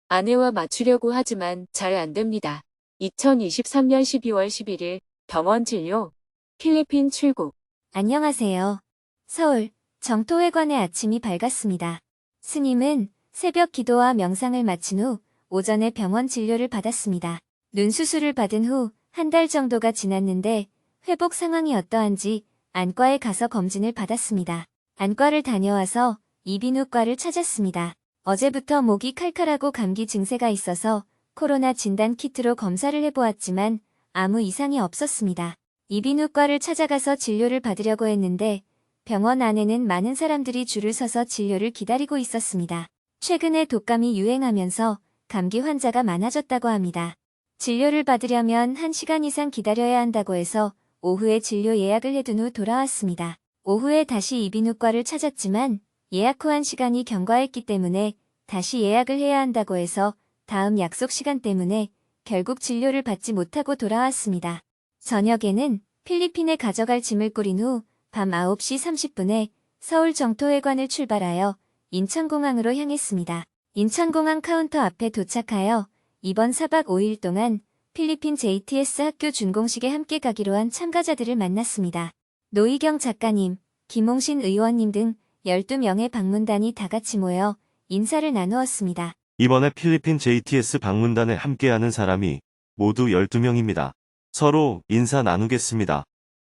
아내와 맞추려고 하지만 잘 안됩니다. 2023년 12월 11일 병원 진료, 필리핀 출국. 안녕하세요. 서울 정토회관의 아침이 밝았습니다. 스님은 새벽 기도와 명상을 마친 후 오전에 병원 진료를 받았습니다. 눈 수술을 받은 후 한 달 정도가 지났는데 회복 상황이 어떠한지 안과에 가서 검진을 받았습니다. 안과를 다녀와서 이비인후과를 찾았습니다. 어제부터 목이 칼칼하고 감기 증세가 있어서 코로나 진단 키트로 검사를 해보았지만 아무 이상이 없었습니다. 이비인후과를 찾아가서 진료를 받으려고 했는데 병원 안에는 많은 사람들이 줄을 서서 진료를 기다리고 있었습니다. 최근에 독감이 유행하면서 감기 환자가 많아졌다고 합니다. 진료를 받으려면 1시간 이상 기다려야 한다고 해서 오후에 진료 예약을 해둔 후 돌아왔습니다. 오후에 다시 이비인후과를 찾았지만 예약 후 1시간이 경과했기 때문에 다시 예약을 해야 한다고 해서 다음 약속 시간 때문에 결국 진료를 받지 못하고 돌아왔습니다. 저녁에는 필리핀에 가져갈 짐을 꾸린 후 밤 9시 30분에 서울 정토회관을 출발하여 인천공항으로 향했습니다. 인천공항 카운터 앞에 도착하여 이번 4박 5일 동안 필리핀 JTS 학교 준공식에 함께 가기로 한 참가자들을 만났습니다. 노희경 작가님, 김홍신 의원님 등 12명의 방문단이 다 같이 모여 인사를 나누었습니다. 이번에 필리핀 JTS 방문단에 함께하는 사람이 모두 12명입니다. 서로 인사 나누겠습니다.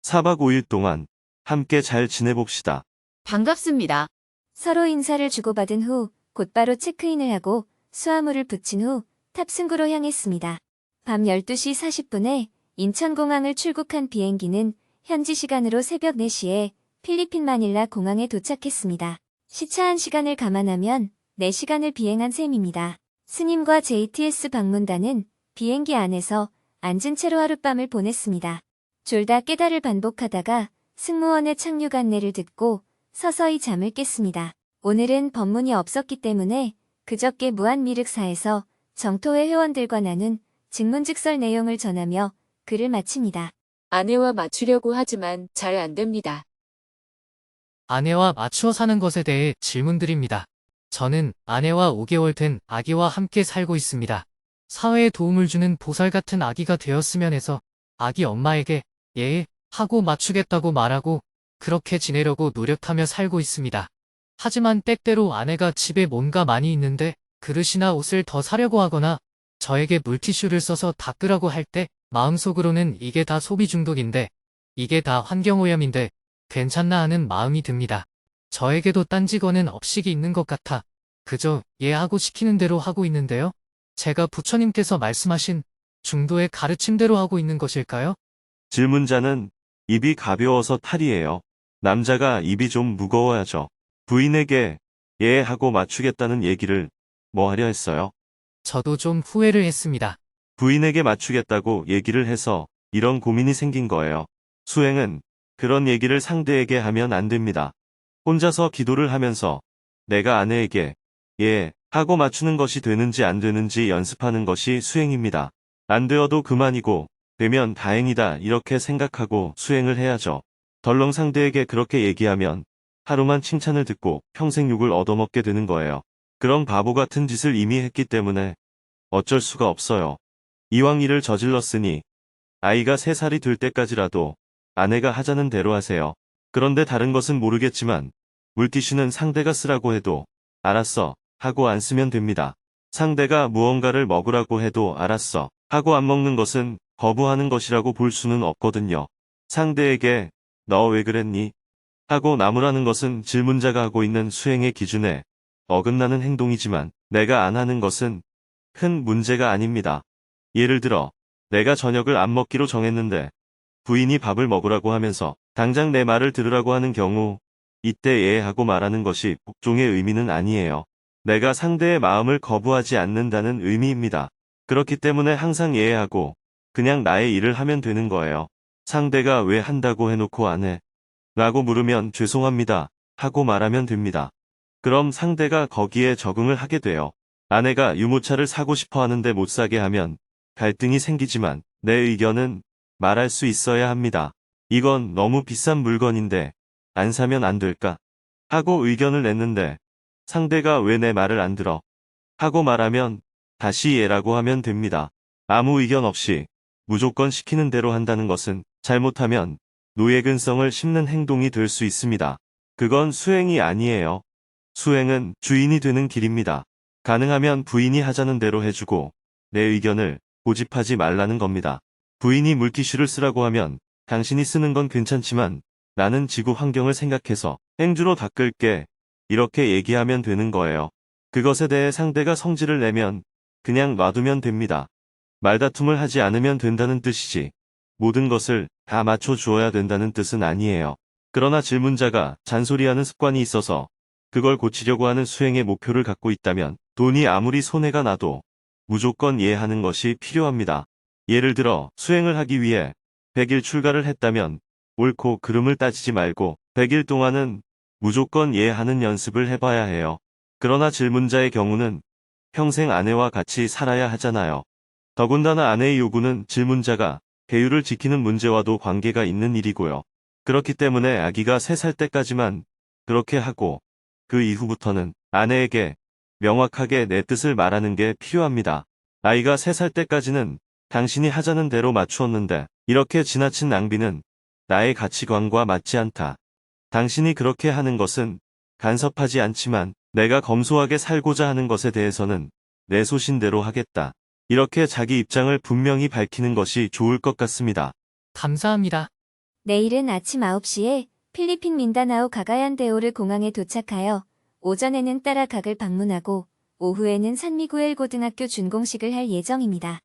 4박 5일 동안 함께 잘 지내봅시다. 반갑습니다. 서로 인사를 주고받은 후 곧바로 체크인을 하고 수화물을 붙인 후 탑승구로 향했습니다. 밤 12시 40분에 인천공항을 출국한 비행기는 현지 시간으로 새벽 4시에 필리핀 마닐라 공항에 도착했습니다. 시차한 시간을 감안하면 4시간을 비행한 셈입니다. 스님과 JTS 방문단은 비행기 안에서 앉은 채로 하룻밤을 보냈습니다. 졸다 깨달을 반복하다가 승무원의 착륙 안내를 듣고 서서히 잠을 깼습니다. 오늘은 법문이 없었기 때문에 그저께 무한미륵사에서 정토회 회원들과 나눈 직문직설 내용을 전하며 글을 마칩니다. 아내와 맞추려고 하지만 잘 안됩니다. 아내와 맞추어 사는 것에 대해 질문드립니다. 저는 아내와 5개월 된 아기와 함께 살고 있습니다. 사회에 도움을 주는 보살 같은 아기가 되었으면 해서 아기 엄마에게 예 하고 맞추겠다고 말하고 그렇게 지내려고 노력하며 살고 있습니다. 하지만 때때로 아내가 집에 뭔가 많이 있는데 그릇이나 옷을 더 사려고 하거나 저에게 물티슈를 써서 닦으라고 할 때 마음속으로는 이게 다 소비 중독인데 이게 다 환경오염인데 괜찮나 하는 마음이 듭니다. 저에게도 딴지거는 업식이 있는 것 같아 그저 예 하고 시키는 대로 하고 있는데요. 제가 부처님께서 말씀하신 중도의 가르침대로 하고 있는 것일까요? 질문자는 입이 가벼워서 탈이에요. 남자가 입이 좀 무거워야죠. 부인에게 예 하고 맞추겠다는 얘기를 뭐 하려 했어요? 저도 좀 후회를 했습니다. 부인에게 맞추겠다고 얘기를 해서 이런 고민이 생긴 거예요. 수행은 그런 얘기를 상대에게 하면 안 됩니다. 혼자서 기도를 하면서 내가 아내에게 예 하고 맞추는 것이 되는지 안 되는지 연습하는 것이 수행입니다. 안 되어도 그만이고 되면 다행이다 이렇게 생각하고 수행을 해야죠. 덜렁 상대에게 그렇게 얘기하면 하루만 칭찬을 듣고 평생 욕을 얻어먹게 되는 거예요. 그런 바보 같은 짓을 이미 했기 때문에 어쩔 수가 없어요. 이왕 일을 저질렀으니 아이가 3살이 될 때까지라도 아내가 하자는 대로 하세요. 그런데 다른 것은 모르겠지만 물티슈는 상대가 쓰라고 해도 알았어 하고 안 쓰면 됩니다. 상대가 무언가를 먹으라고 해도 알았어 하고 안 먹는 것은 거부하는 것이라고 볼 수는 없거든요. 상대에게 너 왜 그랬니? 하고 나무라는 것은 질문자가 하고 있는 수행의 기준에 어긋나는 행동이지만 내가 안 하는 것은 큰 문제가 아닙니다. 예를 들어 내가 저녁을 안 먹기로 정했는데 부인이 밥을 먹으라고 하면서 당장 내 말을 들으라고 하는 경우 이때 예 하고 말하는 것이 복종의 의미는 아니에요. 내가 상대의 마음을 거부하지 않는다는 의미입니다. 그렇기 때문에 항상 예하고 그냥 나의 일을 하면 되는 거예요. 상대가 왜 한다고 해놓고 안 해? 라고 물으면 죄송합니다 하고 말하면 됩니다. 그럼 상대가 거기에 적응을 하게 돼요. 아내가 유모차를 사고 싶어 하는데 못 사게 하면 갈등이 생기지만 내 의견은 말할 수 있어야 합니다. 이건 너무 비싼 물건인데 안 사면 안 될까? 하고 의견을 냈는데 상대가 왜 내 말을 안 들어? 하고 말하면 다시 얘라고 하면 됩니다. 아무 의견 없이 무조건 시키는 대로 한다는 것은 잘못하면 노예근성을 심는 행동이 될 수 있습니다. 그건 수행이 아니에요. 수행은 주인이 되는 길입니다. 가능하면 부인이 하자는 대로 해주고 내 의견을 고집하지 말라는 겁니다. 부인이 물티슈를 쓰라고 하면 당신이 쓰는 건 괜찮지만 나는 지구 환경을 생각해서 행주로 닦을게. 이렇게 얘기하면 되는 거예요. 그것에 대해 상대가 성질을 내면 그냥 놔두면 됩니다. 말다툼을 하지 않으면 된다는 뜻이지 모든 것을 다 맞춰 주어야 된다는 뜻은 아니에요. 그러나 질문자가 잔소리하는 습관이 있어서 그걸 고치려고 하는 수행의 목표를 갖고 있다면 돈이 아무리 손해가 나도 무조건 이해하는 것이 필요합니다. 예를 들어 수행을 하기 위해 100일 출가를 했다면 옳고 그름을 따지지 말고 100일 동안은 무조건 이해하는 연습을 해봐야 해요. 그러나 질문자의 경우는 평생 아내와 같이 살아야 하잖아요. 더군다나 아내의 요구는 질문자가 계율을 지키는 문제와도 관계가 있는 일이고요. 그렇기 때문에 아기가 3살 때까지만 그렇게 하고 그 이후부터는 아내에게 명확하게 내 뜻을 말하는 게 필요합니다. 아이가 3살 때까지는 당신이 하자는 대로 맞추었는데 이렇게 지나친 낭비는 나의 가치관과 맞지 않다. 당신이 그렇게 하는 것은 간섭하지 않지만 내가 검소하게 살고자 하는 것에 대해서는 내 소신대로 하겠다. 이렇게 자기 입장을 분명히 밝히는 것이 좋을 것 같습니다. 감사합니다. 내일은 아침 9시에 필리핀 민다나오 가가얀데오르 공항에 도착하여 오전에는 따라 각을 방문하고 오후에는 산미구엘 고등학교 준공식을 할 예정입니다.